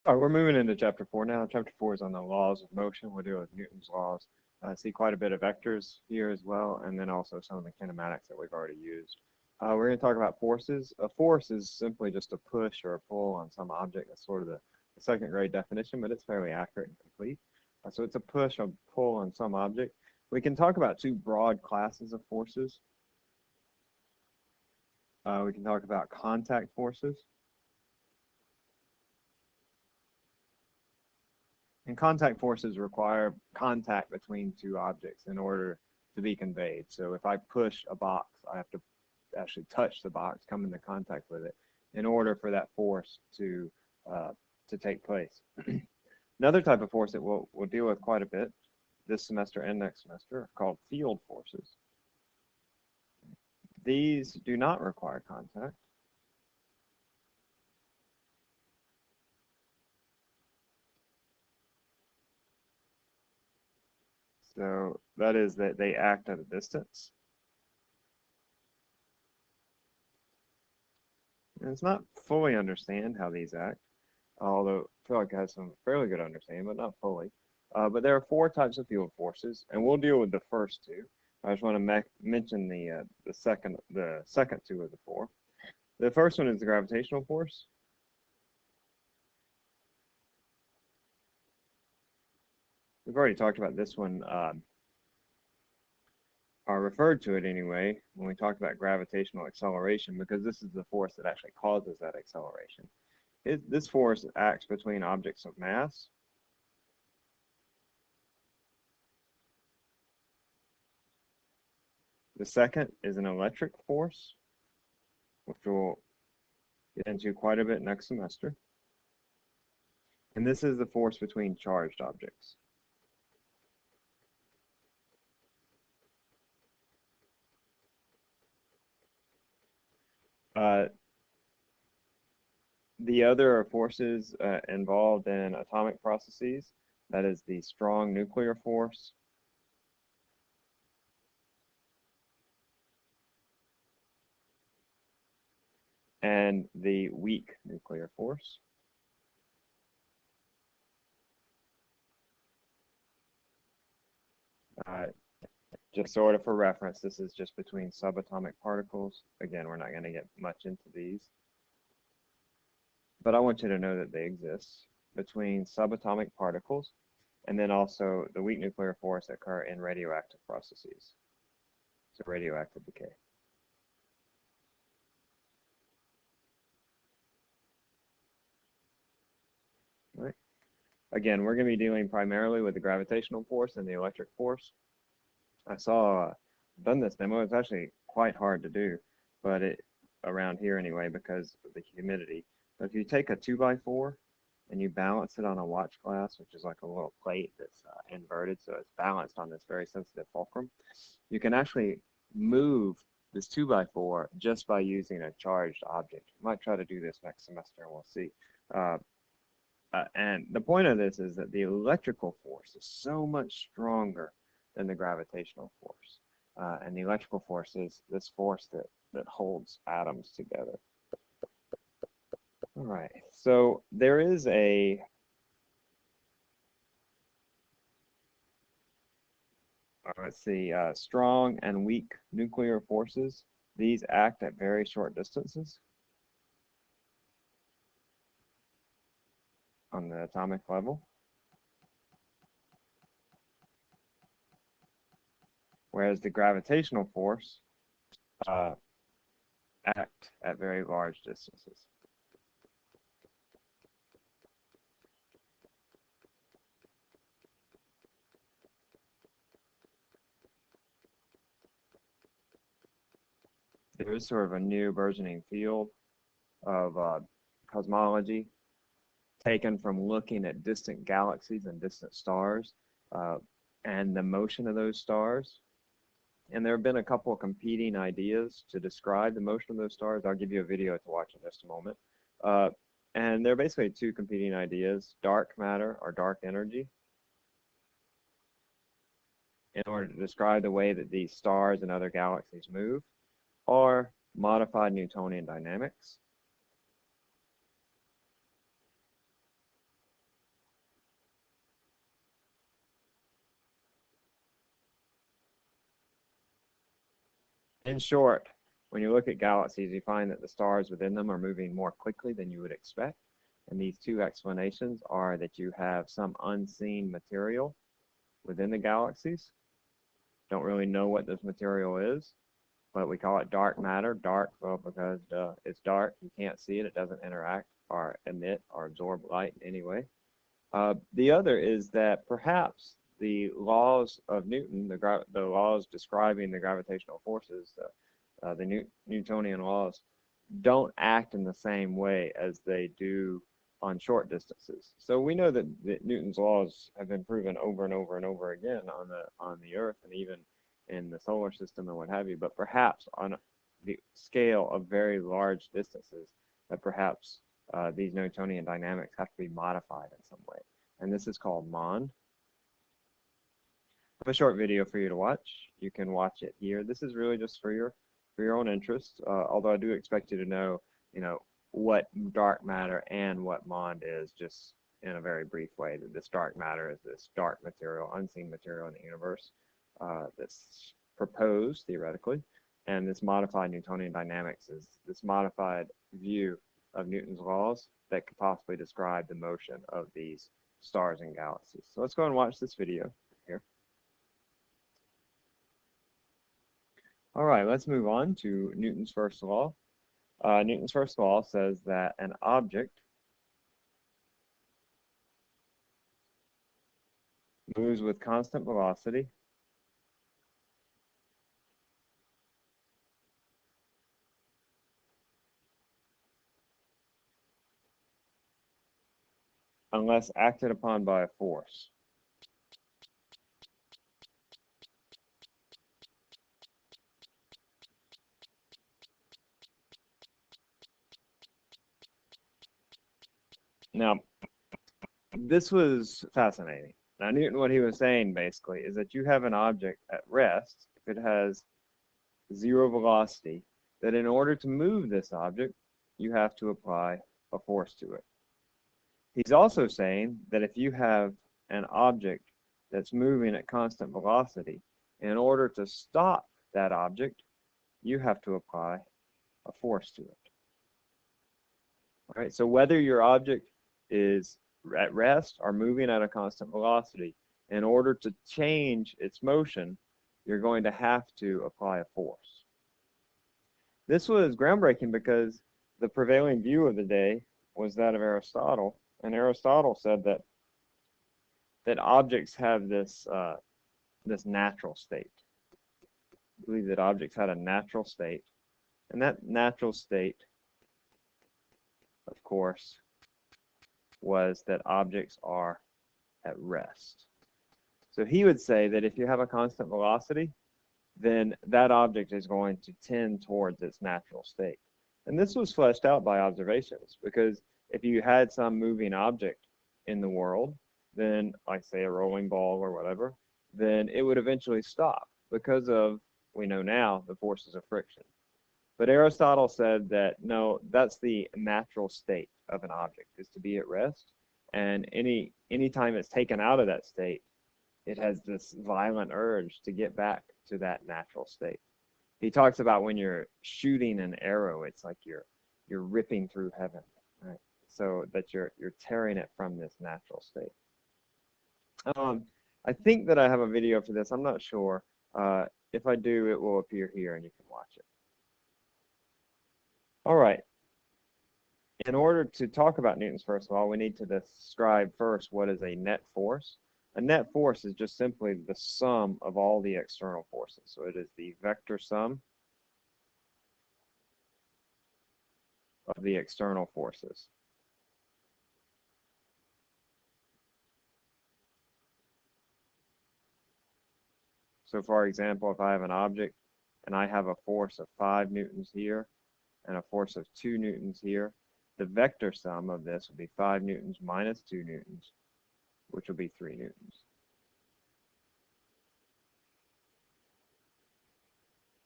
All right, we're moving into chapter 4 now. Chapter 4 is on the laws of motion. We'll deal with Newton's laws. See quite a bit of vectors here as well, and then also some of the kinematics that we've already used. We're going to talk about forces. A force is simply just a push or a pull on some object. That's sort of the second grade definition, but it's fairly accurate and complete. So it's a push or pull on some object. We can talk about two broad classes of forces. We can talk about contact forces. And contact forces require contact between two objects in order to be conveyed. So if I push a box, I have to actually touch the box, come into contact with it, in order for that force to take place. Another type of force that we'll deal with quite a bit this semester and next semester are called field forces. These do not require contact. So that is that they act at a distance. And it's not fully understand how these act, although I feel like I have some fairly good understanding, but not fully. But there are four types of field forces, and we'll deal with the first two. I just want to mention the second two of the four. The first one is the gravitational force. We've already talked about this one, or referred to it anyway, when we talked about gravitational acceleration, because this is the force that actually causes that acceleration. This force acts between objects of mass. The second is an electric force, which we'll get into quite a bit next semester. And this is the force between charged objects. The other forces involved in atomic processes, that is the strong nuclear force, and the weak nuclear force. Just sort of for reference, this is just between subatomic particles. Again, we're not going to get much into these. But I want you to know that they exist between subatomic particles, and then also the weak nuclear force occur in radioactive processes. So radioactive decay. All right. Again, we're going to be dealing primarily with the gravitational force and the electric force. I saw done this demo. It's actually quite hard to do, but around here anyway because of the humidity. But if you take a 2x4 and you balance it on a watch glass, which is like a little plate that's inverted, so it's balanced on this very sensitive fulcrum, you can actually move this 2x4 just by using a charged object. I might try to do this next semester, and we'll see. And the point of this is that the electrical force is so much stronger than the gravitational force. And the electrical force is this force that holds atoms together. All right, so there is let's see, strong and weak nuclear forces. These act at very short distances on the atomic level. Whereas the gravitational force act at very large distances. There is sort of a new burgeoning field of cosmology taken from looking at distant galaxies and distant stars and the motion of those stars. And there have been a couple of competing ideas to describe the motion of those stars. I'll give you a video to watch in just a moment. And there are basically two competing ideas: dark matter or dark energy, in order to describe the way that these stars and other galaxies move, or modified Newtonian dynamics. In short, when you look at galaxies, you find that the stars within them are moving more quickly than you would expect. And these two explanations are that you have some unseen material within the galaxies. Don't really know what this material is, but we call it dark matter. Dark, well, because it's dark, you can't see it, it doesn't interact or emit or absorb light in any way. The other is that perhaps the laws of Newton, the laws describing the gravitational forces, the Newtonian laws, don't act in the same way as they do on short distances. So we know that Newton's laws have been proven over and over and over again on the Earth and even in the solar system and what have you. But perhaps on the scale of very large distances, that perhaps these Newtonian dynamics have to be modified in some way. And this is called mond. I have a short video for you to watch. You can watch it here. This is really just for your own interest, although I do expect you to know, what dark matter and what mond is, just in a very brief way. That this dark matter is this dark material, unseen material in the universe that's proposed theoretically, and this modified Newtonian dynamics is this modified view of Newton's laws that could possibly describe the motion of these stars and galaxies. So let's go and watch this video here. All right, let's move on to Newton's first law. Newton's first law says that an object moves with constant velocity unless acted upon by a force. Now, this was fascinating. Now, Newton, what he was saying basically is that you have an object at rest, if it has zero velocity, that in order to move this object, you have to apply a force to it. He's also saying that if you have an object that's moving at constant velocity, in order to stop that object, you have to apply a force to it. All right, so whether your object is at rest or moving at a constant velocity, in order to change its motion, you're going to have to apply a force. This was groundbreaking because the prevailing view of the day was that of Aristotle, and Aristotle said that objects have this this natural state. I believe that objects had a natural state, and that natural state, of course, was that objects are at rest. So he would say that if you have a constant velocity, then that object is going to tend towards its natural state. And this was fleshed out by observations, because if you had some moving object in the world, then like say a rolling ball or whatever, then it would eventually stop because of, we know now, the forces of friction. But Aristotle said that no, that's the natural state of an object, is to be at rest, and any time it's taken out of that state, it has this violent urge to get back to that natural state. He talks about when you're shooting an arrow, it's like you're ripping through heaven, right? So that you're tearing it from this natural state. I think that I have a video for this. I'm not sure. If I do, it will appear here and you can watch it. All right. In order to talk about Newton's first law, we need to describe first what is a net force. A net force is just simply the sum of all the external forces. So it is the vector sum of the external forces. So for example, if I have an object and I have a force of 5 newtons here and a force of 2 newtons here, the vector sum of this would be 5 newtons minus 2 newtons, which will be 3 newtons.